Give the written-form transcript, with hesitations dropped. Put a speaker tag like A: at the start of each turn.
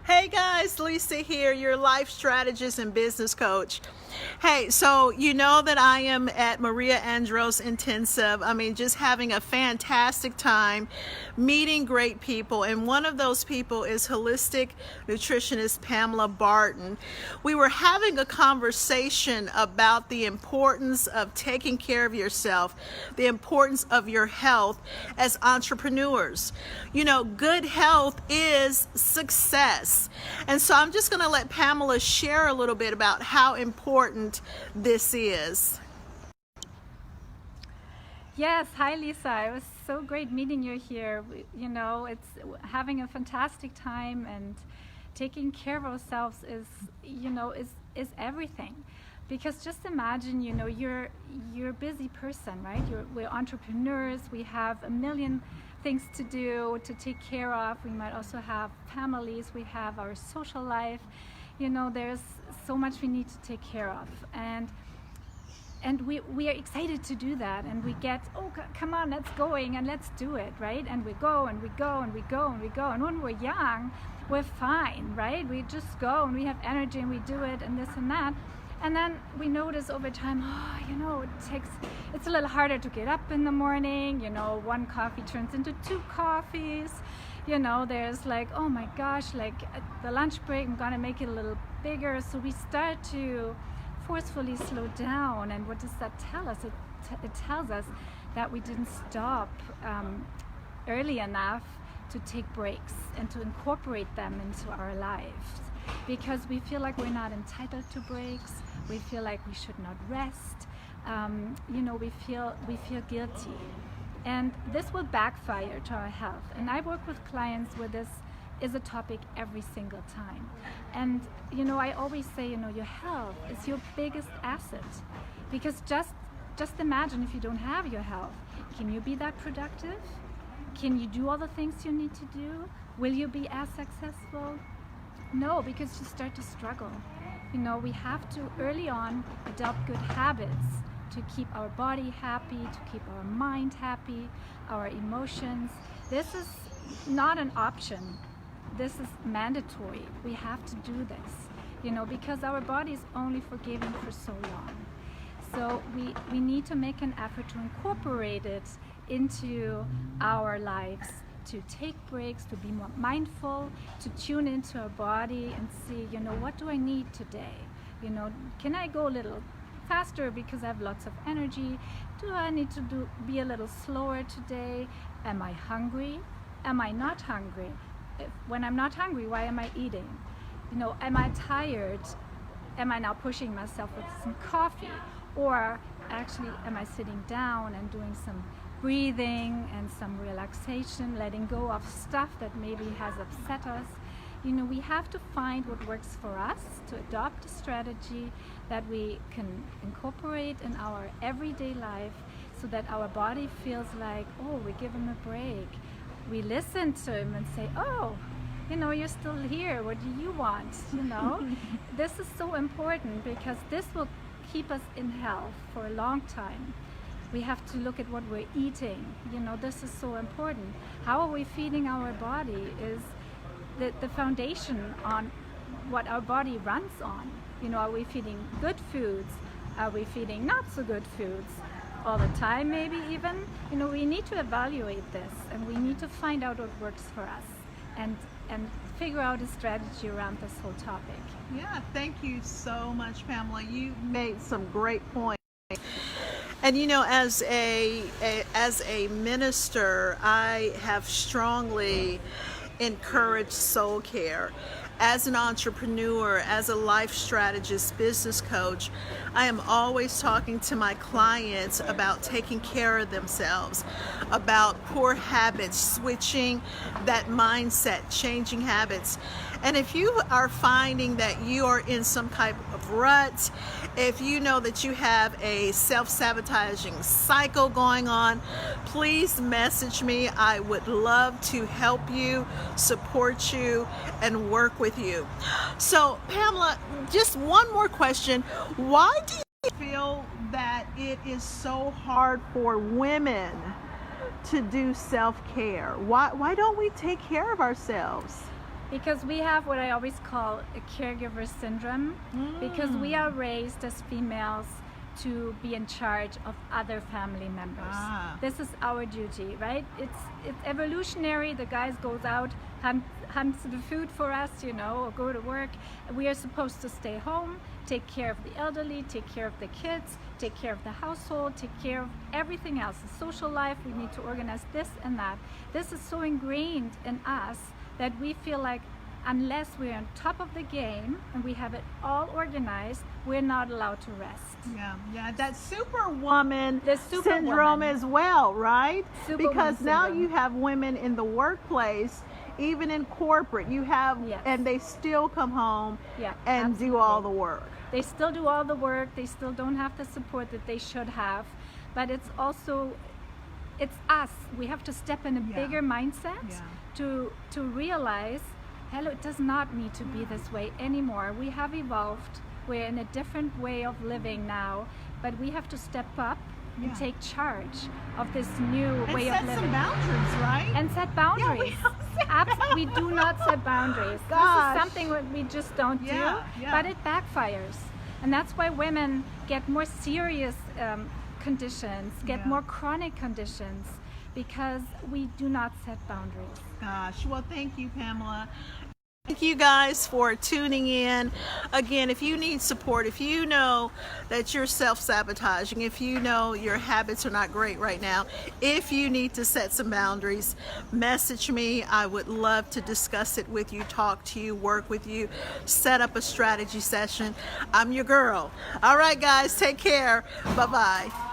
A: Hey guys, Lisa here, your life strategist and business coach. Hey, so you know that I am at Maria Andros Intensive. Just having a fantastic time, meeting great people, and one of those people is holistic nutritionist Pamela Barton. We were having a conversation about the importance of taking care of yourself, the importance of your health as entrepreneurs. You know, good health is success. And so I'm just going to let Pamela share a little bit about how important this is.
B: Yes, hi Lisa. It was so great meeting you here. It's having a fantastic time, and taking care of ourselves is everything. Because just imagine, you're a busy person, right? We're entrepreneurs. We have a million things to do, to take care of. We might also have families. We have our social life. There's so much we need to take care of, and we are excited to do that, and we get, come on, let's going and let's do it, right? And we go and we go and we go and we go, and when we're young, we're fine, right? We just go and we have energy and we do it and this and that. And then we notice over time, it's a little harder to get up in the morning. One coffee turns into two coffees. There's like, oh my gosh, like at the lunch break, I'm gonna make it a little bigger. So we start to forcefully slow down. And what does that tell us? It tells us that we didn't stop early enough to take breaks and to incorporate them into our lives. Because we feel like we're not entitled to breaks. We feel like we should not rest. We feel guilty. And this will backfire to our health. And I work with clients where this is a topic every single time. And I always say, your health is your biggest asset. Because just imagine if you don't have your health. Can you be that productive? Can you do all the things you need to do? Will you be as successful? No, because you start to struggle. We have to early on adopt good habits to keep our body happy, to keep our mind happy, our emotions. This is not an option. This is mandatory. We have to do this, because our body is only forgiving for so long. So we need to make an effort to incorporate it into our lives, to take breaks, to be more mindful, to tune into our body and see, what do I need today? Can I go a little faster because I have lots of energy? Do I need to be a little slower today? Am I hungry? Am I not hungry? When I'm not hungry, why am I eating? Am I tired? Am I now pushing myself with some coffee? Or actually, am I sitting down and doing some breathing and some relaxation, letting go of stuff that maybe has upset us? We have to find what works for us, to adopt a strategy that we can incorporate in our everyday life, so that our body feels like, we give him a break. We listen to him and say, you're still here. What do you want? This is so important, because this will keep us in health for a long time. We have to look at what we're eating. This is so important. How are we feeding our body is the foundation on what our body runs on. Are we feeding good foods? Are we feeding not so good foods? All the time, maybe even? We need to evaluate this, and we need to find out what works for us, and figure out a strategy around this whole topic.
A: Yeah, thank you so much, Pamela. You made some great points. And as a minister, I have strongly encouraged soul care. As an entrepreneur, as a life strategist, business coach, I am always talking to my clients about taking care of themselves, about poor habits, switching that mindset, changing habits. And if you are finding that you are in some type of rut, if you know that you have a self-sabotaging cycle going on, please message me. I would love to help you, support you, and work with you. So, Pamela, just one more question. Why do you feel that it is so hard for women to do self-care? Why don't we take care of ourselves?
B: because we have what I always call a caregiver syndrome, because we are raised as females to be in charge of other family members. This is our duty, right? It's evolutionary. The guys goes out, hunts the food for us, you know, or go to work. We are supposed to stay home, take care of the elderly, take care of the kids, take care of the household, take care of everything else. The social life, we need to organize this and that. This is so ingrained in us that we feel like unless we're on top of the game and we have it all organized, we're not allowed to rest.
A: Yeah, that superwoman
B: The
A: syndrome as well, right?
B: Superwoman
A: Because now
B: syndrome.
A: you have women in the workplace, even in corporate, you have,
B: Yes.
A: and they still come home
B: Yeah,
A: and do all the work.
B: They still do all the work, they still don't have the support that they should have, but it's also, it's us. We have to step in a bigger mindset to realize, hello, it does not need to be this way anymore. We have evolved. We're in a different way of living now, but we have to step up and take charge of this new way of living.
A: And set some boundaries, right?
B: And set boundaries. We do not set boundaries.
A: Gosh.
B: This is something that we just don't do,
A: Yeah.
B: but it backfires. And that's why women get more serious conditions, get more chronic conditions, because we do not set boundaries.
A: Gosh, well, thank you, Pamela. Thank you guys for tuning in. Again, if you need support, if you know that you're self-sabotaging, if you know your habits are not great right now, if you need to set some boundaries, message me. I would love to discuss it with you, talk to you, work with you, set up a strategy session. I'm your girl. All right, guys, take care. Bye-bye.